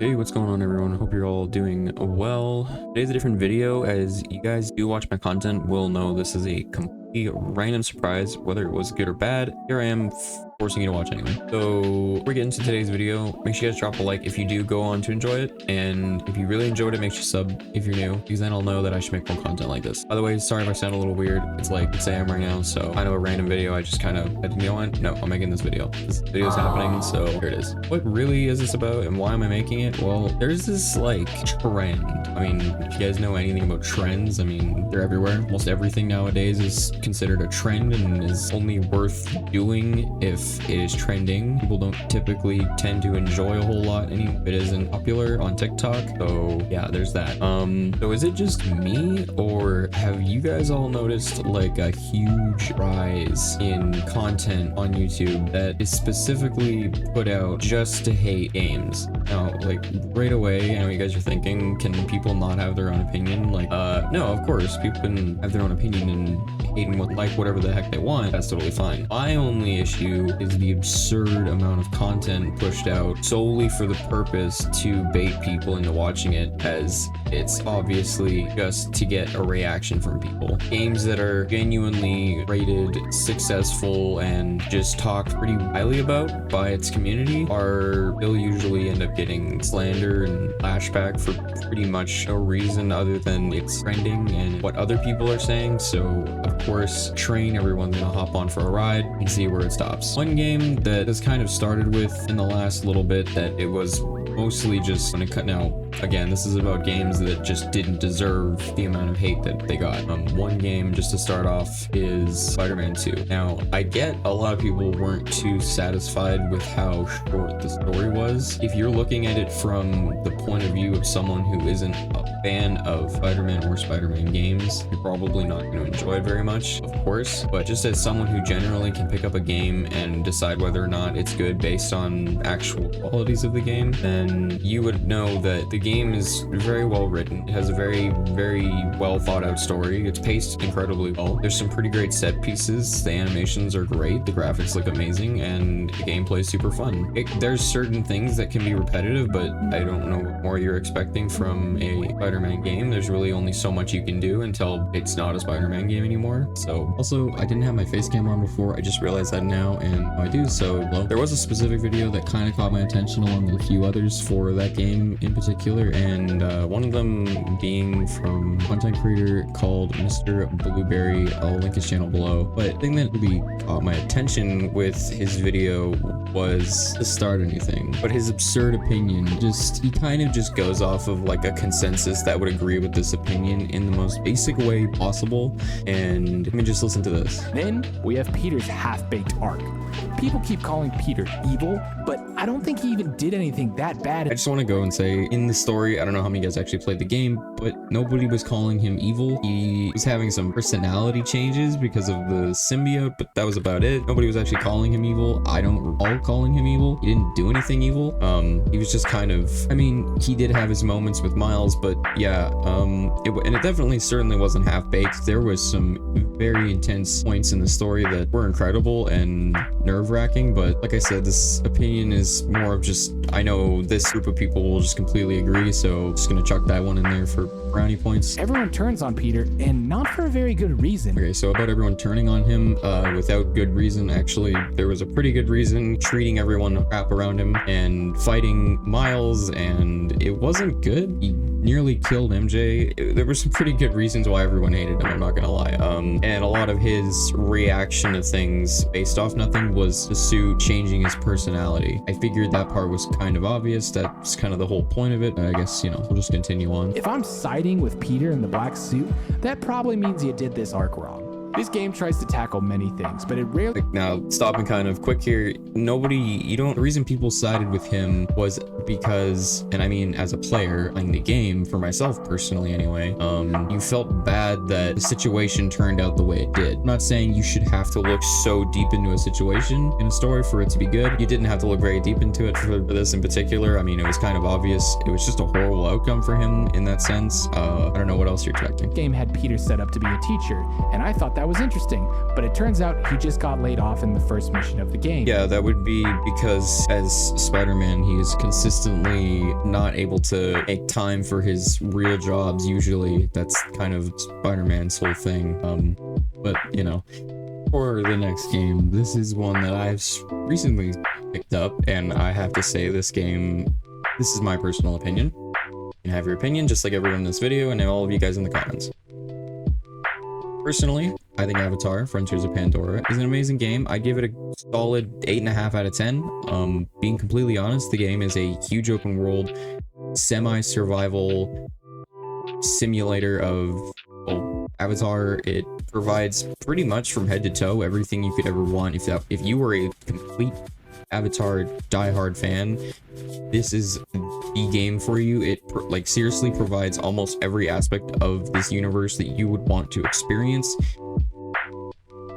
Hey, what's going on everyone? Hope you're all doing well. Today's a different video. As you guys do watch my content will know, this is a complete random surprise, whether it was good or bad. Here I am forcing you to watch anyway. So we're getting to today's video. Make sure you guys drop a like if you do go on to enjoy it, and if you really enjoyed it, make sure you sub if you're new, because then I'll know that I should make more content like this. By the way, sorry if I sound a little weird. It's like 6 AM right now, so I know a random video. I just kind of, you know what? No, I'm making this video. This video's happening, so here it is. What really is this about, and why am I making it? Well, there's this like trend. I mean, if you guys know anything about trends, I mean, they're everywhere. Almost everything nowadays is considered a trend and is only worth doing if it is trending. People don't typically tend to enjoy a whole lot if it isn't popular on TikTok. So yeah, there's that. So is it just me, or have you guys all noticed like a huge rise in content on YouTube that is specifically put out just to hate games? Now, like right away, I know you guys are thinking, can people not have their own opinion? Like, no, of course, people can have their own opinion and hate and like whatever the heck they want. That's totally fine. My only issue is the absurd amount of content pushed out solely for the purpose to bait people into watching it, as it's obviously just to get a reaction from people. Games that are genuinely rated successful and just talked pretty highly about by its community they'll usually end up getting slander and lashback for pretty much no reason other than it's trending and what other people are saying. So of course, everyone's gonna hop on for a ride and see where it stops. One game that has kind of started with in the last little bit that it was mostly just when it cut. Now again, this is about games that just didn't deserve the amount of hate that they got. One game just to start off is Spider-Man 2. Now I get a lot of people weren't too satisfied with how short the story was. If you're looking at it from the point of view of someone who isn't a fan of Spider-Man or Spider-Man games, you're probably not going to enjoy it very much, of course. But just as someone who generally can pick up a game and decide whether or not it's good based on actual qualities of the game, then you would know that the game is very well written. It has a very well thought out story. It's paced incredibly well. There's some pretty great set pieces. The animations are great. The graphics look amazing, and the gameplay is super fun. There's certain things that can be repetitive, but I don't know what more you're expecting from a Spider-Man game. There's really only so much you can do until it's not a Spider-Man game anymore. So also, I didn't have my face cam on before. I just realized that now, and I do. So well, there was a specific video that kind of caught my attention along with a few others for that game in particular, and one of them being from a content creator called Mr. Blueberry. I'll link his channel below. But the thing that really caught my attention with his video was to start anything, but his absurd opinion, he kind of just goes off of like a consensus that would agree with this opinion in the most basic way possible. And I mean, just listen to this. Then we have Peter's half-baked arc. People keep calling Peter evil, but I don't think he even did anything that bad. I just want to go and say, in the story, I don't know how many of you guys actually played the game, but nobody was calling him evil. He was having some personality changes because of the symbiote, but that was about it. Nobody was actually calling him evil. I don't recall calling him evil. He didn't do anything evil. He was just kind of, I mean, he did have his moments with Miles, but yeah, and it definitely certainly wasn't half-baked. There was some very intense points in the story that were incredible and nerve-wracking, but like I said, this opinion is more of just, I know this group of people will just completely agree, so just gonna chuck that one in there for brownie points. Everyone turns on Peter, and not for a very good reason. Okay, so about everyone turning on him without good reason, actually, there was a pretty good reason. Treating everyone crap around him and fighting Miles, and it wasn't good. He nearly killed MJ. There were some pretty good reasons why everyone hated him, I'm not gonna lie. And a lot of his reaction to things based off nothing was the suit changing his personality. I figured that part was kind of obvious. That's kind of the whole point of it. I guess, you know, we'll just continue on. If I'm siding with Peter in the black suit, that probably means you did this arc wrong. This game tries to tackle many things, but it rarely... Now, stopping kind of quick here, the reason people sided with him was because, and I mean as a player playing the game, for myself personally anyway, you felt bad that the situation turned out the way it did. I'm not saying you should have to look so deep into a situation in a story for it to be good. You didn't have to look very deep into it for this in particular. I mean, it was kind of obvious. It was just a horrible outcome for him in that sense. I don't know what else you're expecting. Game had Peter set up to be a teacher, and I thought that that was interesting, but it turns out he just got laid off in the first mission of the game. Yeah, that would be because as Spider-Man, he is consistently not able to make time for his real jobs. Usually that's kind of Spider-Man's whole thing. But you know, for the next game, this is one that I've recently picked up, and I have to say this is my personal opinion. You can have your opinion just like everyone in this video and all of you guys in the comments. Personally, I think Avatar: Frontiers of Pandora is an amazing game. I give it a solid 8.5 out of 10. Being completely honest, the game is a huge open world, semi-survival simulator of Avatar. It provides pretty much from head to toe everything you could ever want. If you were a complete Avatar diehard fan, this is the game for you. It like seriously provides almost every aspect of this universe that you would want to experience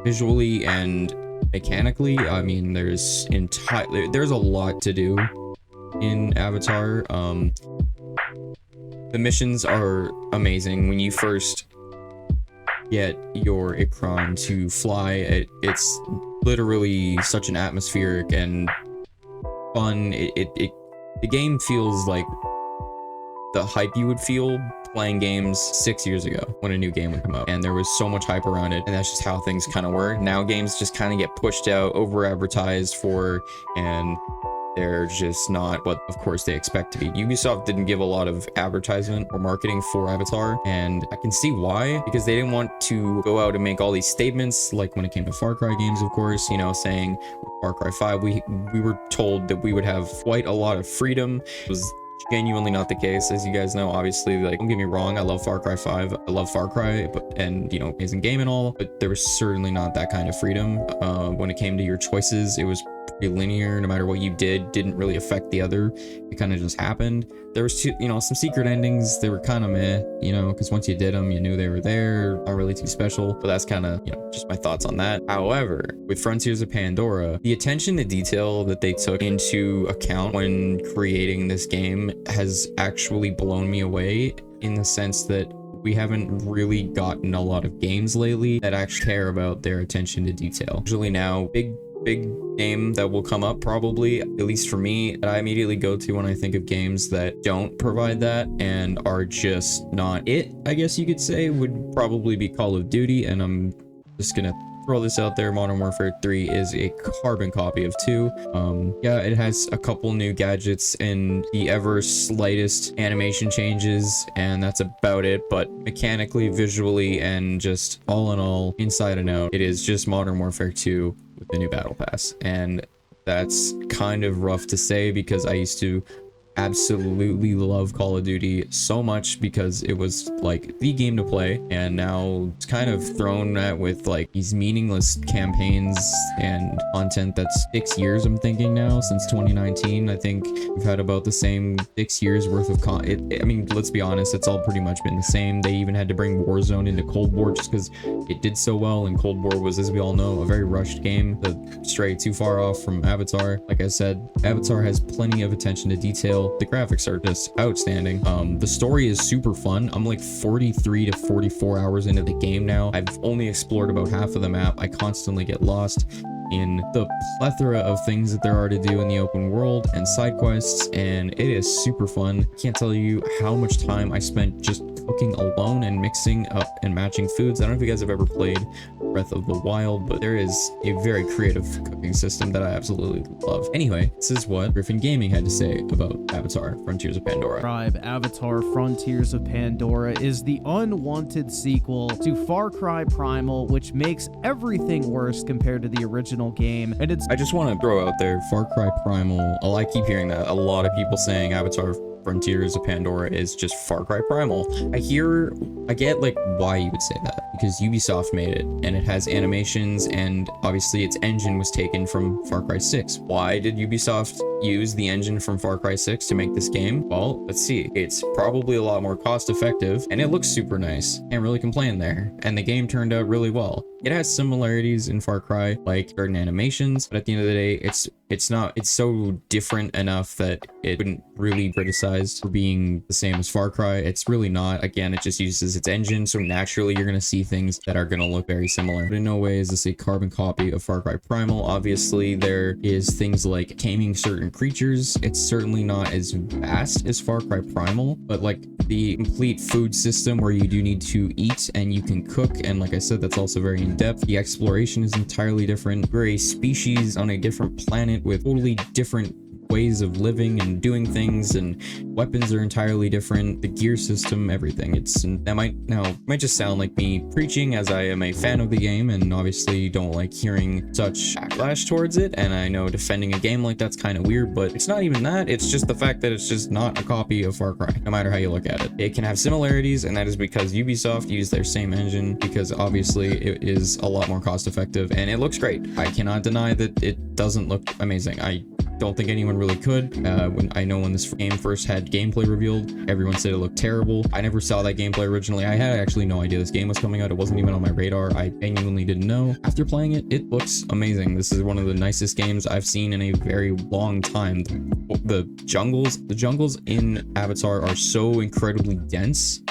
visually and mechanically. I mean, there's a lot to do in Avatar. The missions are amazing. When you first get your Ikron to fly, it's literally such an atmospheric and fun. The game feels like the hype you would feel playing games 6 years ago when a new game would come out, and there was so much hype around it, and that's just how things kind of were. Now games just kind of get pushed out, over advertised for, and they're just not what, of course, they expect to be. Ubisoft didn't give a lot of advertisement or marketing for Avatar, and I can see why, because they didn't want to go out and make all these statements, like when it came to Far Cry games, of course, you know, saying Far Cry 5, we were told that we would have quite a lot of freedom. It was genuinely not the case, as you guys know. Obviously, like, don't get me wrong, I love Far Cry 5, I love Far Cry, and you know, amazing game and all, but there was certainly not that kind of freedom. When it came to your choices, it was pretty linear. No matter what you didn't really affect the other. It kind of just happened. There was some secret endings. They were kind of meh, you know, because once you did them, you knew they were there. Not really too special, but that's kind of, you know, just my thoughts on that. However, with Frontiers of Pandora, the attention to detail that they took into account when creating this game has actually blown me away, in the sense that we haven't really gotten a lot of games lately that actually care about their attention to detail. Usually now, big name that will come up, probably, at least for me, that I immediately go to when I think of games that don't provide that and are just not it, I guess you could say, would probably be Call of Duty. And I'm just gonna throw this out there: Modern Warfare 3 is a carbon copy of 2. Yeah, it has a couple new gadgets and the ever slightest animation changes, and that's about it. But mechanically, visually, and just all in all, inside and out, it is just Modern Warfare 2 with the new battle pass. And that's kind of rough to say, because I used to absolutely love Call of Duty so much, because it was like the game to play, and now it's kind of thrown at with like these meaningless campaigns and content that's 6 years, I'm thinking now, since 2019. I think we've had about the same 6 years worth of I mean, let's be honest, it's all pretty much been the same. They even had to bring Warzone into Cold War just because it did so well, and Cold War was, as we all know, a very rushed game that strayed too far off from Avatar. Like I said, Avatar has plenty of attention to detail. The graphics are just outstanding. The story is super fun. I'm like 43 to 44 hours into the game now. I've only explored about half of the map. I constantly get lost in the plethora of things that there are to do in the open world and side quests, and it is super fun. Can't tell you how much time I spent just cooking alone and mixing up and matching foods. I don't know if you guys have ever played Breath of the Wild, but there is a very creative cooking system that I absolutely love. Anyway, this is what Griffin Gaming had to say about Avatar: Frontiers of Pandora. Avatar: Frontiers of Pandora is the unwanted sequel to Far Cry Primal, which makes everything worse compared to the original game. And it's I just want to throw out there, Far Cry Primal, I keep hearing that. A lot of people saying Avatar: Frontiers of Pandora is just Far Cry Primal. I get like why you would say that, because Ubisoft made it and it has animations, and obviously its engine was taken from Far Cry 6. Why did Ubisoft use the engine from Far Cry 6 to make this game? Well, let's see. It's probably a lot more cost effective, and it looks super nice. Can't really complain there. And the game turned out really well. it has similarities in Far Cry, like certain animations, but at the end of the day, it's so different enough that it wouldn't really criticize for being the same as Far Cry. It's really not. Again, it just uses its engine, so naturally you're gonna see things that are gonna look very similar. But in no way is this a carbon copy of Far Cry Primal. Obviously, there is things like taming certain creatures. It's certainly not as vast as Far Cry Primal, but like the complete food system where you do need to eat and you can cook, and like I said, that's also very in-depth. The exploration is entirely different. We're a species on a different planet with totally different ways of living and doing things, and weapons are entirely different. The gear system, everything. That might just sound like me preaching, as I am a fan of the game and obviously don't like hearing such backlash towards it, and I know defending a game like that's kind of weird, but it's not even that. It's just the fact that it's just not a copy of Far Cry, no matter how you look at it. It can have similarities, and that is because Ubisoft used their same engine, because obviously it is a lot more cost effective and it looks great. I cannot deny that it doesn't look amazing. I don't think anyone really could. When this game first had gameplay revealed, everyone said it looked terrible. I never saw that gameplay originally. I had actually no idea this game was coming out. It wasn't even on my radar. I genuinely didn't know. After playing it, it looks amazing. This is one of the nicest games I've seen in a very long time. The jungles in Avatar are so incredibly dense.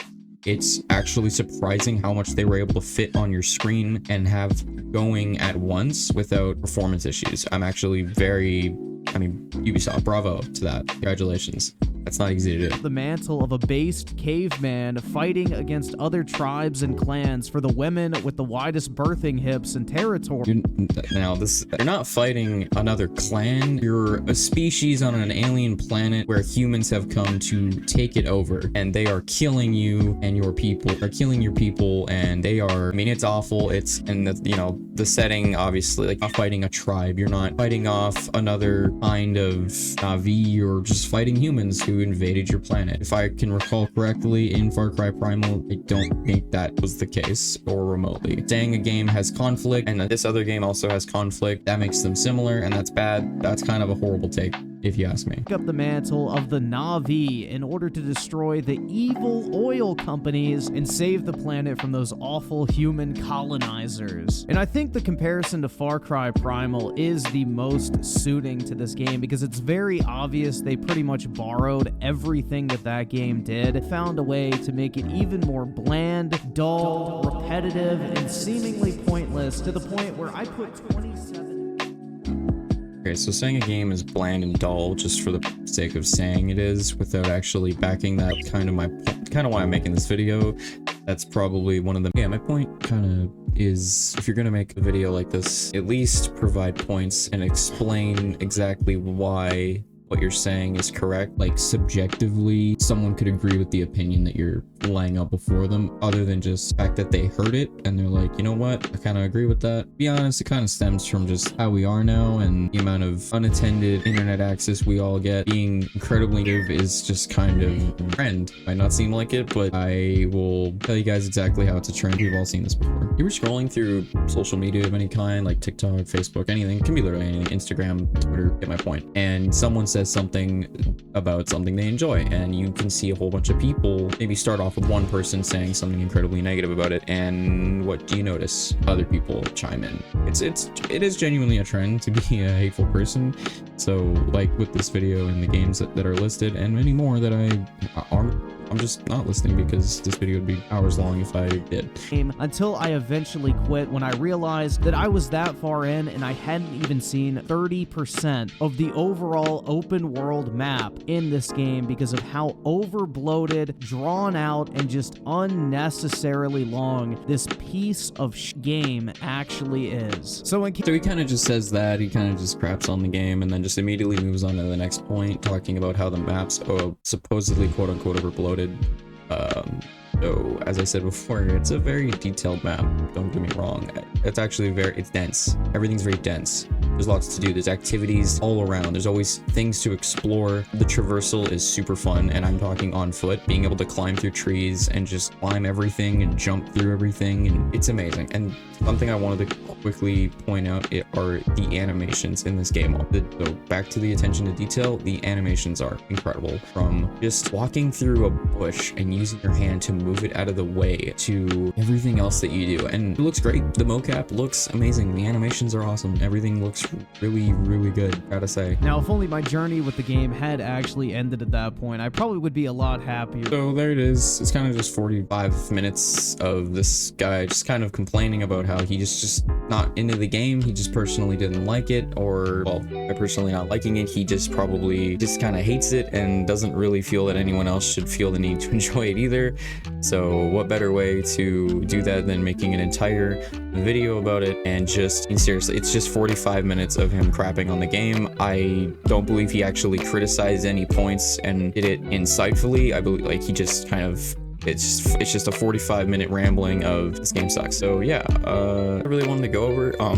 It's actually surprising how much they were able to fit on your screen and have going at once without performance issues. Ubisoft, bravo to that. Congratulations. That's not easy to do. The mantle of a based caveman fighting against other tribes and clans for the women with the widest birthing hips and territory. You're not fighting another clan. You're a species on an alien planet where humans have come to take it over, and they are killing you and your people. They're killing your people, and they are. It's awful. The setting, obviously, like, you're not fighting a tribe. You're not fighting off another kind of Navi. You're just fighting humans who invaded your planet. If I can recall correctly, in Far Cry Primal, I don't think that was the case, or remotely. Saying a game has conflict and that this other game also has conflict, that makes them similar, and that's bad. That's kind of a horrible take, if you ask me. Pick up the mantle of the Navi in order to destroy the evil oil companies and save the planet from those awful human colonizers. And I think the comparison to Far Cry Primal is the most suiting to this game, because it's very obvious they pretty much borrowed everything that game did, found a way to make it even more bland, dull, repetitive, and seemingly pointless, to the point where I put 27... Okay, so saying a game is bland and dull just for the sake of saying it is, without actually backing that, kind of why I'm making this video. That's probably one of the... Yeah, my point kind of is, if you're gonna make a video like this, at least provide points and explain exactly why what you're saying is correct. Like, subjectively, someone could agree with the opinion that you're laying out before them, other than just the fact that they heard it and they're like, you know what, I kind of agree with that. To be honest, it kind of stems from just how we are now, and the amount of unattended internet access we all get. Being incredibly native is just kind of a trend. Might not seem like it, but I will tell you guys exactly how it's a trend. We've all seen this before. You were scrolling through social media of any kind, like TikTok, Facebook, anything. It can be literally anything. Instagram, Twitter, get my point. And someone says something about something they enjoy, and you can see a whole bunch of people maybe start off with one person saying something incredibly negative about it, and what do you notice? Other people chime in. It is genuinely a trend to be a hateful person. So, like with this video and the games that are listed, and many more that I'm just not listening, because this video would be hours long if I did. Until I eventually quit, when I realized that I was that far in and I hadn't even seen 30% of the overall open world map in this game, because of how over-bloated, drawn out, and just unnecessarily long this piece of game actually is. So he kind of just says that, he kind of just craps on the game, and then just immediately moves on to the next point, talking about how the maps are supposedly quote-unquote overbloated. So as I said before, it's a very detailed map, don't get me wrong. It's actually it's dense. Everything's very dense. There's lots to do. There's activities all around. There's always things to explore. The traversal is super fun, and I'm talking on foot. Being able to climb through trees and just climb everything and jump through everything, and it's amazing. And something I wanted to quickly point out are the animations in this game. So back to the attention to detail, the animations are incredible. From just walking through a bush and using your hand to move it out of the way to everything else that you do, and it looks great. The mocap looks amazing. The animations are awesome. Everything looks really, really good, gotta say. Now, if only my journey with the game had actually ended at that point, I probably would be a lot happier. So there it is. It's kind of just 45 minutes of this guy just kind of complaining about how he just not into the game. He just personally didn't like it, or, well, by personally not liking it, he just probably just kind of hates it and doesn't really feel that anyone else should feel the need to enjoy it either. So what better way to do that than making an entire video about it? And just, seriously, it's just 45 minutes of him crapping on the game. I don't believe he actually criticized any points and did it insightfully. I believe, like, he just kind of, it's just a 45-minute rambling of this game sucks. So yeah, I really wanted to go over, I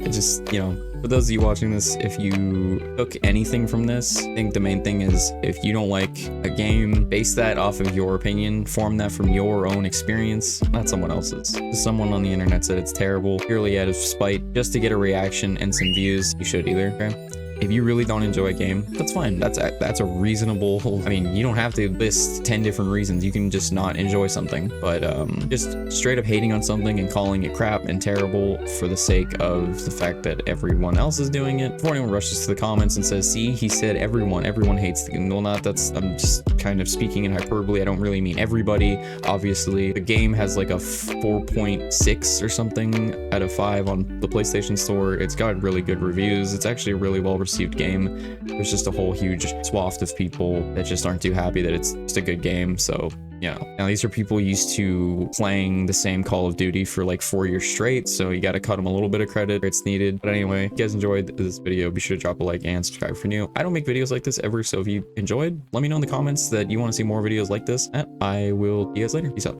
just, you know, for those of you watching this, if you took anything from this, I think the main thing is, if you don't like a game, base that off of your opinion, form that from your own experience, not someone else's. If someone on the internet said it's terrible purely out of spite, just to get a reaction and some views, you should either, okay? If you really don't enjoy a game, that's fine. That's a reasonable, I mean, you don't have to list 10 different reasons. You can just not enjoy something, but just straight up hating on something and calling it crap and terrible for the sake of the fact that everyone else is doing it. Before anyone rushes to the comments and says, see, he said everyone hates the game. Well, I'm just kind of speaking in hyperbole. I don't really mean everybody. Obviously, the game has like a 4.6 or something out of 5 on the PlayStation Store. It's got really good reviews. It's actually a really well received game. There's just a whole huge swath of people that just aren't too happy that it's just a good game. So, you know, now these are people used to playing the same Call of Duty for like 4 years straight, so you got to cut them a little bit of credit. It's needed. But anyway, if you guys enjoyed this video, be sure to drop a like and subscribe for new. I don't make videos like this ever, so if you enjoyed, let me know in the comments that you want to see more videos like this, and I will see you guys later. Peace out.